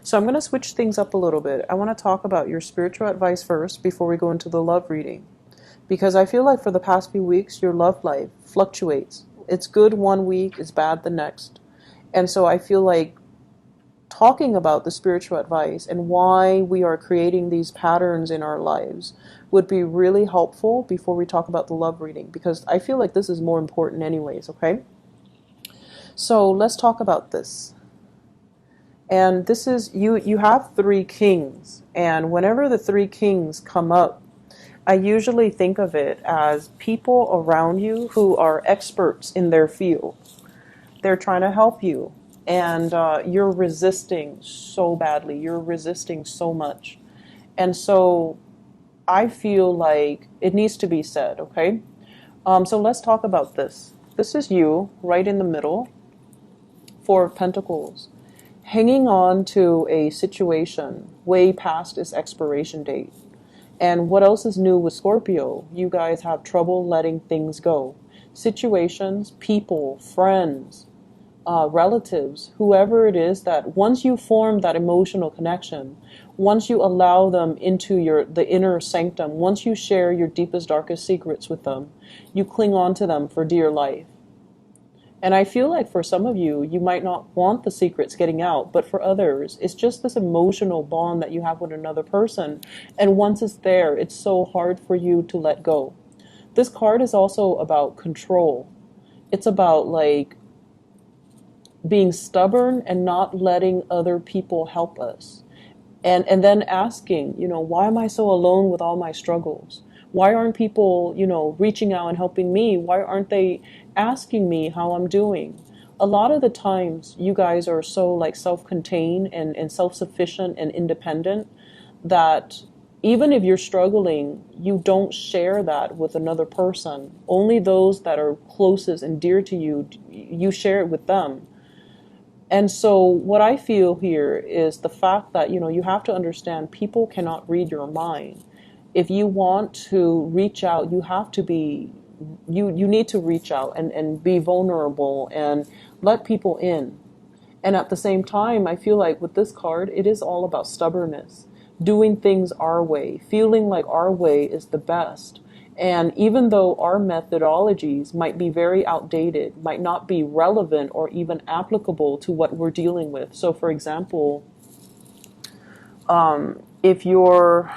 So I'm going to switch things up a little bit. I want to talk about your spiritual advice first before we go into the love reading. Because I feel like for the past few weeks, your love life fluctuates. It's good one week, it's bad the next. And so I feel like talking about the spiritual advice and why we are creating these patterns in our lives would be really helpful before we talk about the love reading. Because I feel like this is more important anyways, okay? So let's talk about this. And this is, you have three kings. And whenever the three kings come up, I usually think of it as people around you who are experts in their field. They're trying to help you. And you're resisting so badly. You're resisting so much. And so I feel like it needs to be said, okay? So let's talk about this. This is you, right in the middle. Four of Pentacles. Hanging on to a situation way past its expiration date. And what else is new with Scorpio? You guys have trouble letting things go. Situations, people, friends, relatives, whoever it is, that once you form that emotional connection, once you allow them into the inner sanctum, once you share your deepest, darkest secrets with them, you cling on to them for dear life. And I feel like for some of you, you might not want the secrets getting out, but for others, it's just this emotional bond that you have with another person. And once it's there, it's so hard for you to let go. This card is also about control. It's about like being stubborn and not letting other people help us. And then asking, why am I so alone with all my struggles? Why aren't people, reaching out and helping me? Why aren't they asking me how I'm doing? A lot of the times you guys are so like self-contained and self-sufficient and independent that even if you're struggling, you don't share that with another person. Only those that are closest and dear to you, you share it with them. And so what I feel here is the fact that, you have to understand people cannot read your mind. If you want to reach out, you have to be, you need to reach out and be vulnerable and let people in. And at the same time, I feel like with this card, it is all about stubbornness, doing things our way, feeling like our way is the best. And even though our methodologies might be very outdated, might not be relevant or even applicable to what we're dealing with. So for example, if you're,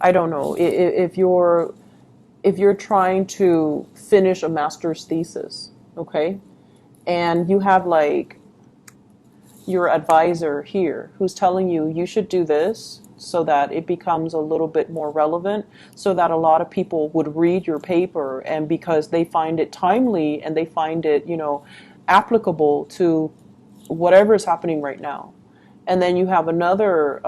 I don't know, if you're trying to finish a master's thesis, okay? And you have like your advisor here who's telling you, you should do this so that it becomes a little bit more relevant, so that a lot of people would read your paper, and because they find it timely and they find it, applicable to whatever is happening right now. And then you have another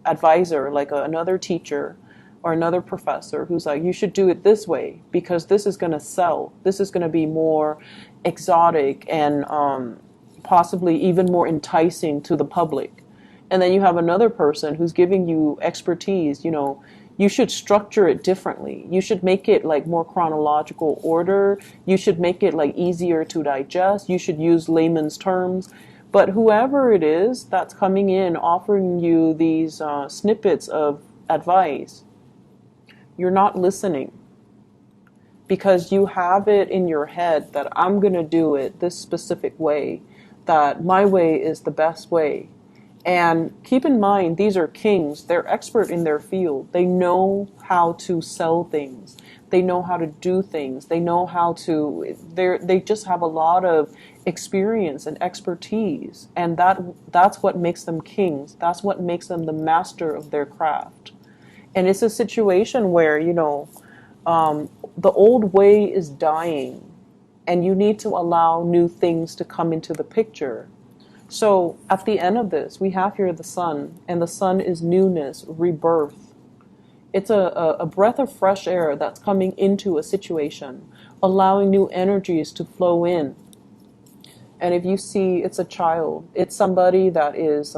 advisor, like another teacher or another professor who's like, you should do it this way because this is going to sell. This is going to be more exotic and possibly even more enticing to the public. And then you have another person who's giving you expertise. You should structure it differently. You should make it like more chronological order. You should make it like easier to digest. You should use layman's terms. But whoever it is that's coming in offering you these snippets of advice, you're not listening, because you have it in your head that I'm going to do it this specific way, that my way is the best way. And keep in mind, these are kings. They're expert in their field. They know how to sell things. They know how to do things. They know how to, they just have a lot of experience and expertise. And that's what makes them kings. That's what makes them the master of their craft. And it's a situation where, the old way is dying, and you need to allow new things to come into the picture. So at the end of this, we have here the sun, and the sun is newness, rebirth. It's a breath of fresh air that's coming into a situation, allowing new energies to flow in. And if you see, it's a child, it's somebody that is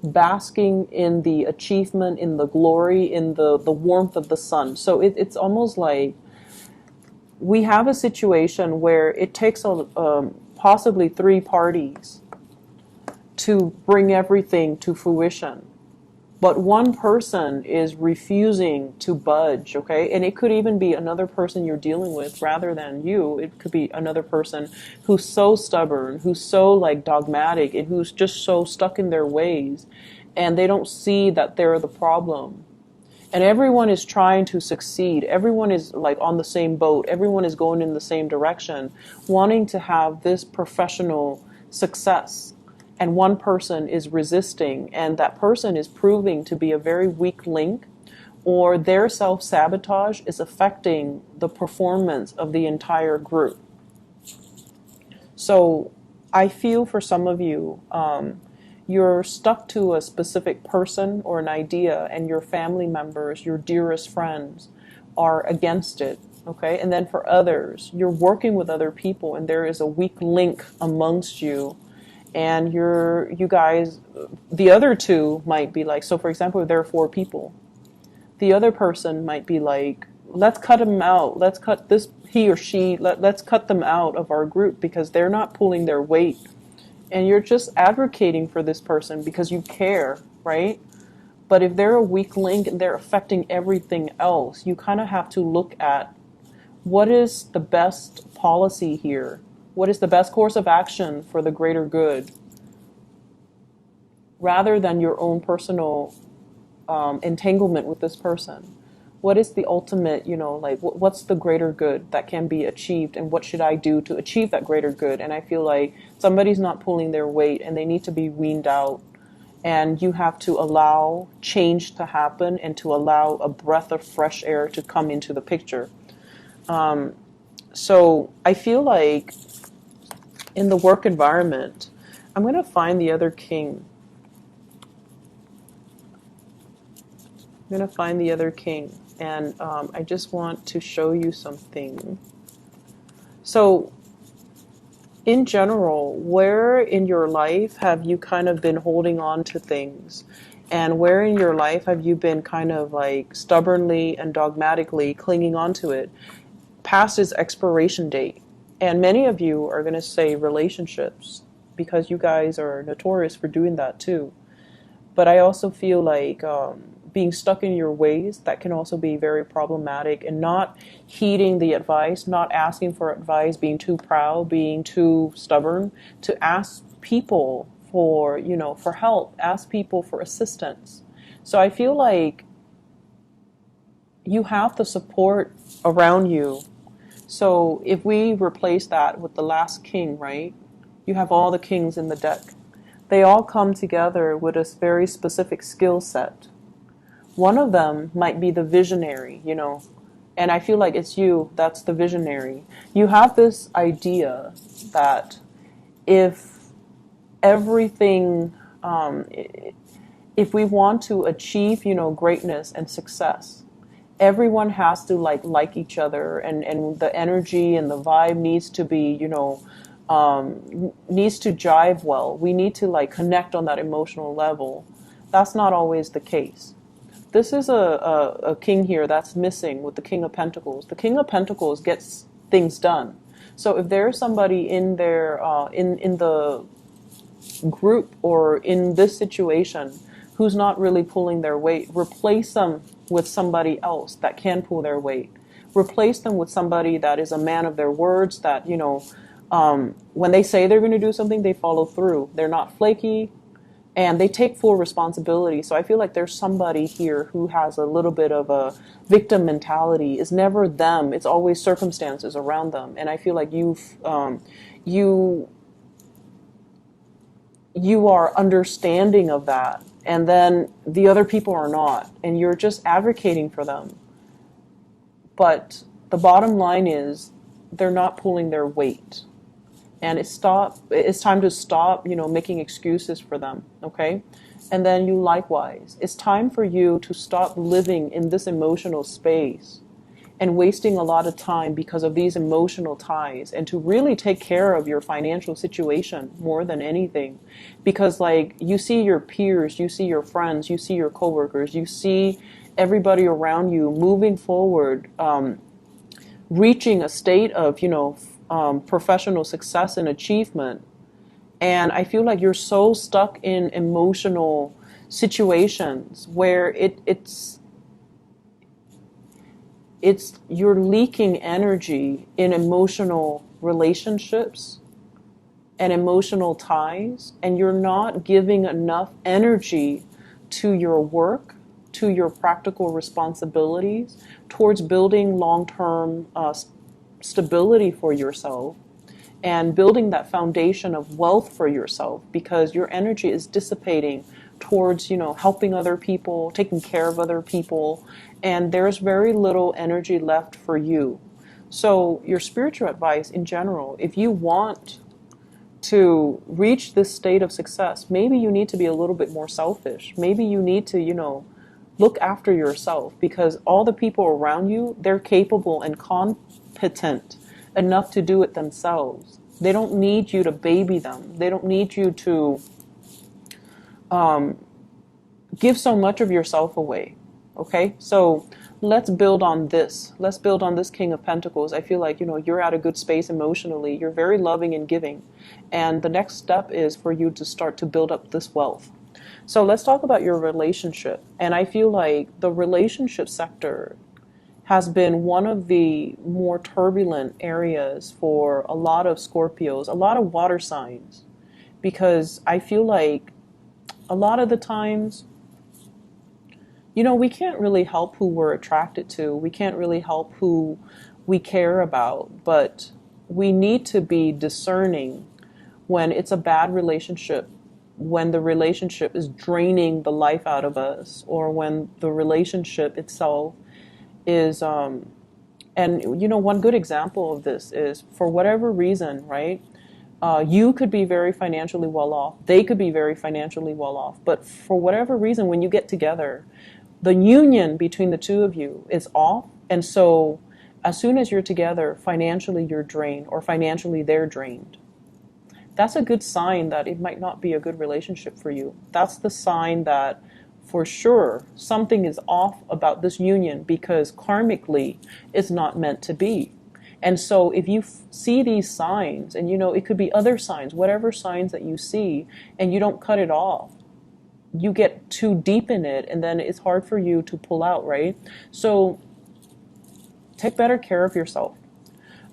basking in the achievement, in the glory, in the warmth of the sun. So it's almost like we have a situation where it takes possibly three parties to bring everything to fruition. But one person is refusing to budge, okay? And it could even be another person you're dealing with rather than you. It could be another person who's so stubborn, who's so like dogmatic, and who's just so stuck in their ways. And they don't see that they're the problem. And everyone is trying to succeed. Everyone is like on the same boat. Everyone is going in the same direction, wanting to have this professional success. And one person is resisting, and that person is proving to be a very weak link, or their self-sabotage is affecting the performance of the entire group. So I feel for some of you, you're stuck to a specific person or an idea, and your family members, your dearest friends, are against it. Okay, and then for others, you're working with other people, and there is a weak link amongst you. And you guys, the other two might be like, so for example, if there are 4 people, the other person might be like, let's cut them out. Let's cut this, he or she, let's cut them out of our group because they're not pulling their weight. And you're just advocating for this person because you care, right? But if they're a weak link and they're affecting everything else, you kind of have to look at what is the best policy here? What is the best course of action for the greater good? Rather than your own personal entanglement with this person. What is the ultimate, like what's the greater good that can be achieved, and what should I do to achieve that greater good? And I feel like somebody's not pulling their weight and they need to be weaned out. And you have to allow change to happen and to allow a breath of fresh air to come into the picture. So I feel like in the work environment, I'm going to find the other king. I'm going to find the other king. And I just want to show you something. So in general, where in your life have you kind of been holding on to things? And where in your life have you been kind of like stubbornly and dogmatically clinging on to it past its expiration date? And many of you are going to say relationships, because you guys are notorious for doing that too. But I also feel like being stuck in your ways, that can also be very problematic, and not heeding the advice, not asking for advice, being too proud, being too stubborn to ask people for, for help, ask people for assistance. So I feel like you have the support around you. So if we replace that with the last king, right? You have all the kings in the deck. They all come together with a very specific skill set. One of them might be the visionary, and I feel like it's you that's the visionary. You have this idea that if everything, if we want to achieve, greatness and success, everyone has to like each other, and the energy and the vibe needs to be, needs to jive well. We need to connect on that emotional level. That's not always the case. This is a king here that's missing with the King of Pentacles. The King of Pentacles gets things done. So if there's somebody in there, in the group or in this situation who's not really pulling their weight, replace them with somebody else that can pull their weight. Replace them with somebody that is a man of their words, that, when they say they're going to do something, they follow through. They're not flaky, and they take full responsibility. So I feel like there's somebody here who has a little bit of a victim mentality. It's never them. It's always circumstances around them. And I feel like you are understanding of that. And then the other people are not. And you're just advocating for them. But the bottom line is they're not pulling their weight. And it's time to stop, making excuses for them, okay? And then you likewise. It's time for you to stop living in this emotional space and wasting a lot of time because of these emotional ties, and to really take care of your financial situation more than anything. Because you see your peers, you see your friends, you see your coworkers, you see everybody around you moving forward, reaching a state of, professional success and achievement. And I feel like you're so stuck in emotional situations where it's you're leaking energy in emotional relationships and emotional ties, and you're not giving enough energy to your work, to your practical responsibilities, towards building long-term stability for yourself and building that foundation of wealth for yourself, because your energy is dissipating towards, helping other people, taking care of other people, and there's very little energy left for you. So your spiritual advice in general, if you want to reach this state of success, maybe you need to be a little bit more selfish. Maybe you need to, look after yourself, because all the people around you, they're capable and competent enough to do it themselves. They don't need you to baby them. They don't need you to give so much of yourself away. Okay? So let's build on this. Let's build on this King of Pentacles. I feel like, you're at a good space emotionally. You're very loving and giving. And the next step is for you to start to build up this wealth. So let's talk about your relationship. And I feel like the relationship sector has been one of the more turbulent areas for a lot of Scorpios, a lot of water signs, because I feel like a lot of the times, we can't really help who we're attracted to. We can't really help who we care about, but we need to be discerning when it's a bad relationship, when the relationship is draining the life out of us, or when the relationship itself is, and one good example of this is, for whatever reason, right? You could be very financially well off. They could be very financially well off. But for whatever reason, when you get together, the union between the two of you is off. And so as soon as you're together, financially you're drained, or financially they're drained. That's a good sign that it might not be a good relationship for you. That's the sign that for sure something is off about this union, because karmically it's not meant to be. And so if you see these signs, and it could be other signs, whatever signs that you see, and you don't cut it off, you get too deep in it, and then it's hard for you to pull out, right? So take better care of yourself.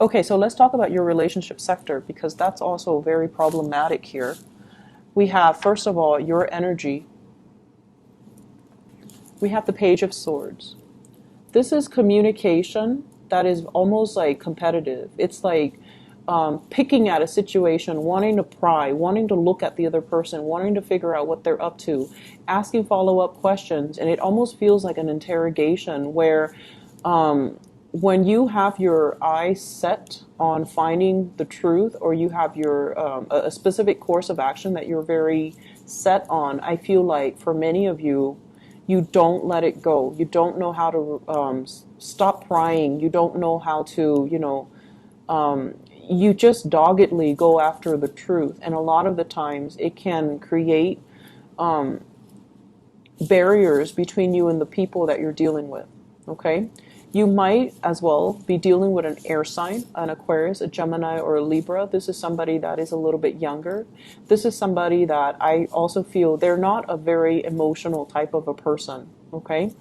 Okay, so let's talk about your relationship sector, because that's also very problematic here. We have, first of all, your energy. We have the Page of Swords. This is communication that is almost like competitive. It's like picking at a situation, wanting to pry, wanting to look at the other person, wanting to figure out what they're up to, asking follow-up questions, and it almost feels like an interrogation where when you have your eyes set on finding the truth, or you have your a specific course of action that you're very set on, I feel like for many of you, you don't let it go. You don't know how to stop prying. You don't know how to, you just doggedly go after the truth. And a lot of the times it can create barriers between you and the people that you're dealing with. Okay? You might as well be dealing with an air sign, an Aquarius, a Gemini, or a Libra. This is somebody that is a little bit younger. This is somebody that I also feel they're not a very emotional type of a person, okay?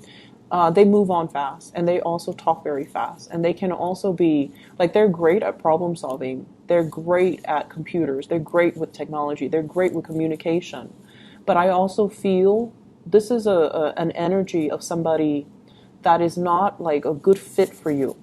They move on fast, and they also talk very fast. And they can also be, like, they're great at problem solving. They're great at computers. They're great with technology. They're great with communication. But I also feel this is an energy of somebody that is not like a good fit for you.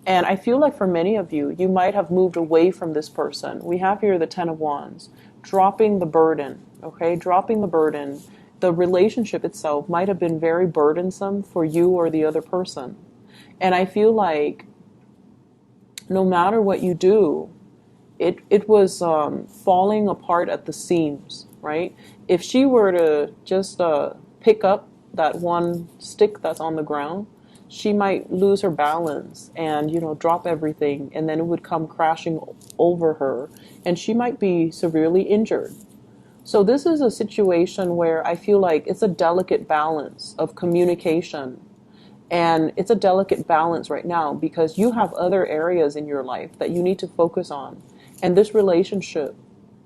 And I feel like for many of you, you might have moved away from this person. We have here the Ten of Wands, dropping the burden, okay? Dropping the burden. The relationship itself might have been very burdensome for you or the other person. And I feel like no matter what you do, it was falling apart at the seams, right? If she were to just pick up that one stick that's on the ground, she might lose her balance and, drop everything, and then it would come crashing over her, and she might be severely injured. So this is a situation where I feel like it's a delicate balance of communication, and it's a delicate balance right now because you have other areas in your life that you need to focus on, and this relationship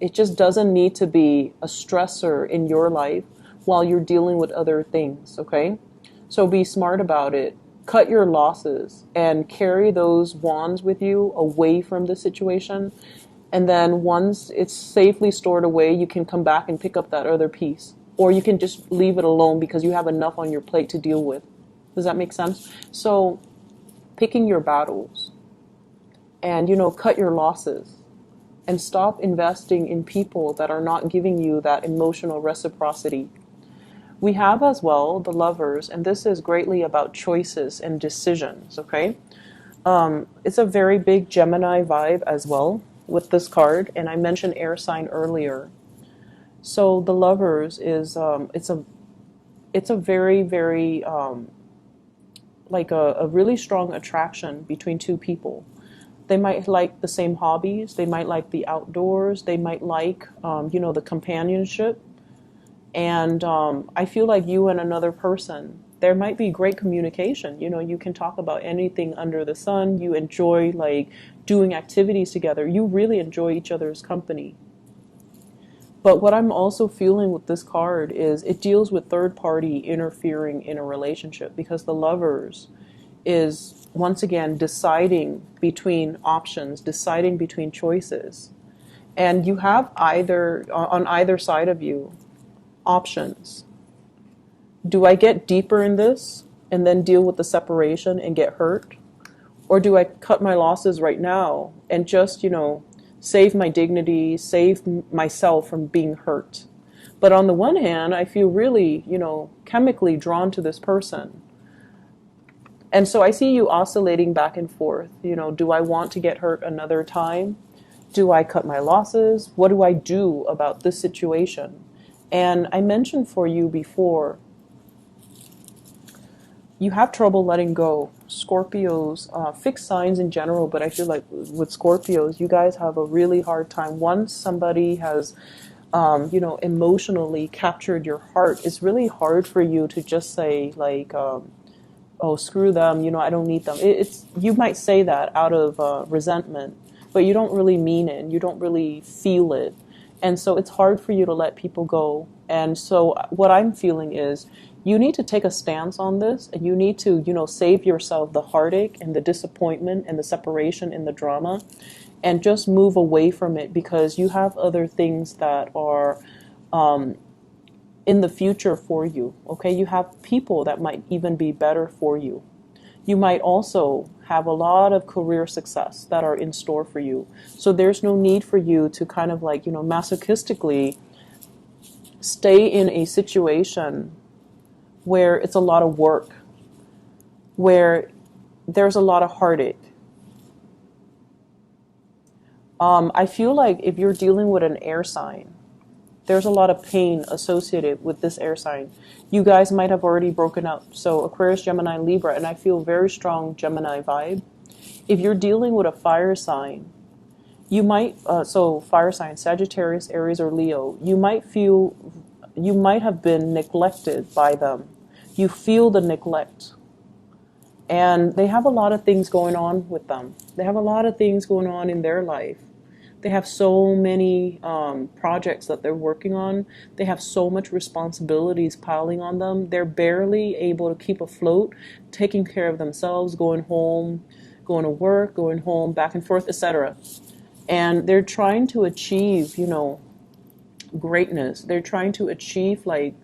It just doesn't need to be a stressor in your life while you're dealing with other things, okay? So be smart about it. Cut your losses and carry those wands with you away from the situation. And then once it's safely stored away, you can come back and pick up that other piece. Or you can just leave it alone because you have enough on your plate to deal with. Does that make sense? So picking your battles and, cut your losses and stop investing in people that are not giving you that emotional reciprocity. We have as well the Lovers, and this is greatly about choices and decisions, okay? It's a very big Gemini vibe as well with this card, and I mentioned air sign earlier. So the Lovers is it's a very, very like a really strong attraction between two people. They might like the same hobbies. They might like the outdoors. They might like, the companionship. And I feel like you and another person, there might be great communication. You can talk about anything under the sun. You enjoy like doing activities together. You really enjoy each other's company. But what I'm also feeling with this card is it deals with third party interfering in a relationship, because the Lovers is once again deciding between options, deciding between choices. And you have on either side of you, options. Do I get deeper in this and then deal with the separation and get hurt? Or do I cut my losses right now and just, save my dignity, save myself from being hurt? But on the one hand, I feel really, chemically drawn to this person. And so I see you oscillating back and forth. Do I want to get hurt another time? Do I cut my losses? What do I do about this situation? And I mentioned for you before, you have trouble letting go. Scorpios, fixed signs in general, but I feel like with Scorpios, you guys have a really hard time. Once somebody has, emotionally captured your heart, it's really hard for you to just say like, oh, screw them, I don't need them. It's you might say that out of resentment, but you don't really mean it. You don't really feel it. And so it's hard for you to let people go. And so what I'm feeling is you need to take a stance on this, and you need to, save yourself the heartache and the disappointment and the separation and the drama, and just move away from it, because you have other things that are in the future for you, okay? You have people that might even be better for you. You might also have a lot of career success that are in store for you. So there's no need for you to kind of like, masochistically stay in a situation where it's a lot of work, where there's a lot of heartache. I feel like if you're dealing with an air sign, there's a lot of pain associated with this air sign. You guys might have already broken up. So Aquarius, Gemini, Libra, and I feel very strong Gemini vibe. If you're dealing with a fire sign, you might, so fire sign, Sagittarius, Aries, or Leo, you might have been neglected by them. You feel the neglect. And they have a lot of things going on with them. They have a lot of things going on in their life. They have so many projects that they're working on. They have so much responsibilities piling on them. They're barely able to keep afloat, taking care of themselves, going home, going to work, going home, back and forth, etc. And they're trying to achieve, greatness. They're trying to achieve like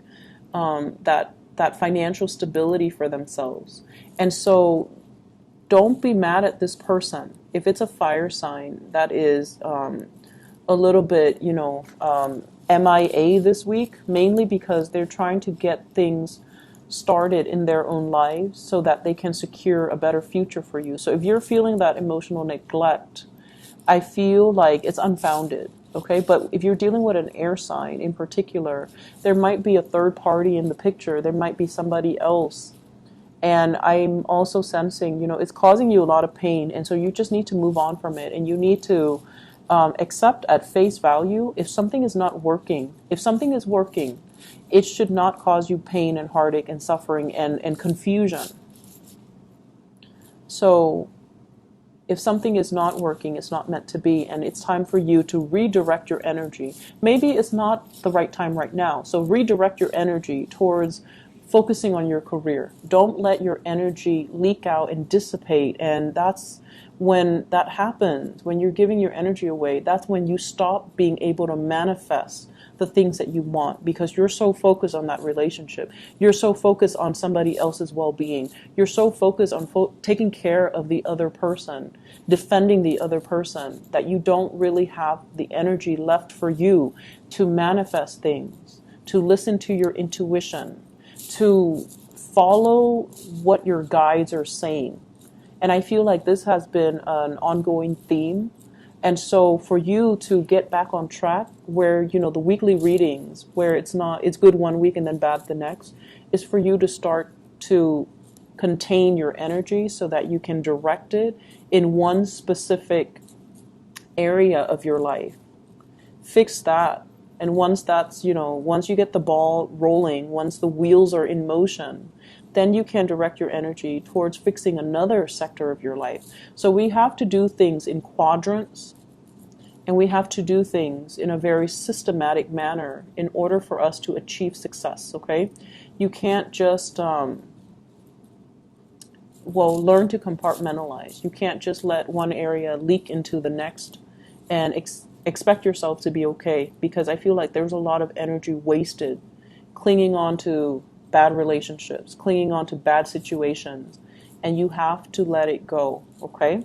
that financial stability for themselves. And so don't be mad at this person. If it's a fire sign that is a little bit, MIA this week, mainly because they're trying to get things started in their own lives so that they can secure a better future for you. So if you're feeling that emotional neglect, I feel like it's unfounded. Okay, but if you're dealing with an air sign in particular, there might be a third party in the picture. There might be somebody else. And I'm also sensing, it's causing you a lot of pain. And so you just need to move on from it. And you need to accept at face value if something is not working. If something is working, it should not cause you pain and heartache and suffering and confusion. So If something is not working, it's not meant to be, and it's time for you to redirect your energy. Maybe it's not the right time right now, so redirect your energy towards focusing on your career. Don't let your energy leak out and dissipate, and that's when that happens, when you're giving your energy away, that's when you stop being able to manifest the things that you want, because you're so focused on that relationship. You're so focused on somebody else's well-being. You're so focused on taking care of the other person, defending the other person, that you don't really have the energy left for you to manifest things, to listen to your intuition, to follow what your guides are saying. And I feel like this has been an ongoing theme. And so for you to get back on track, where, the weekly readings, where it's good one week and then bad the next, is for you to start to contain your energy so that you can direct it in one specific area of your life. Fix that. And once once you get the ball rolling, once the wheels are in motion, then you can direct your energy towards fixing another sector of your life. So we have to do things in quadrants, and we have to do things in a very systematic manner in order for us to achieve success, okay? You can't just, learn to compartmentalize. You can't just let one area leak into the next and expect yourself to be okay, because I feel like there's a lot of energy wasted clinging on to bad relationships, clinging on to bad situations, and you have to let it go, okay?